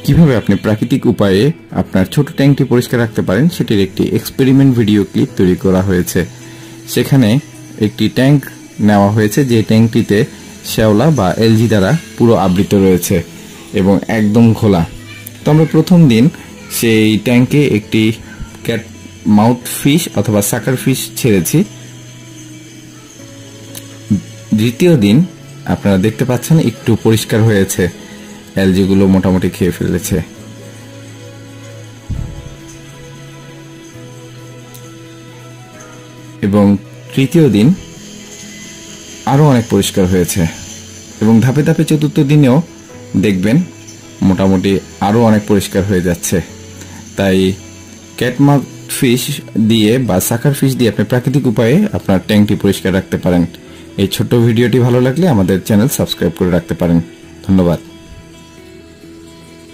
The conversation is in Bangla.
কিভাবে আপনি প্রাকৃতিক উপায়ে আপনার ছোট ট্যাঙ্কটি পরিষ্কার রাখতে পারেন সেটির একটি এক্সপেরিমেন্ট ভিডিও ক্লিপ তৈরি করা হয়েছে। সেখানে একটি ট্যাঙ্ক নেওয়া হয়েছে যে ট্যাঙ্কটিতে শ্যাওলা বা এলজি দ্বারা পুরো আবৃত রয়েছে এবং একদম খোলা। তো আমরা প্রথম দিন সেই ট্যাঙ্কে একটি ক্যাট মাউথ ফিশ অথবা সাকার ফিশ ছেড়েছি। দ্বিতীয় দিন আপনারা দেখতে পাচ্ছেন একটু পরিষ্কার হয়েছে, এলজিগুলো মোটামুটি খেয়ে ফেলেছে। এবং তৃতীয় দিন আরো অনেক পরিষ্কার হয়েছে এবং ধাপে ধাপে চতুর্থ দিনেও দেখবেন মোটামুটি আরো অনেক পরিষ্কার হয়ে যাচ্ছে। তাই ক্যাটমাউথ ফিশ দিয়ে বা সাকার ফিশ দিয়ে আপনি প্রাকৃতিক উপায়ে আপনার ট্যাঙ্কটি পরিষ্কার রাখতে পারেন। এই ছোট্ট ভিডিওটি ভালো লাগলে আমাদের চ্যানেল সাবস্ক্রাইব করে রাখতে পারেন। ধন্যবাদ।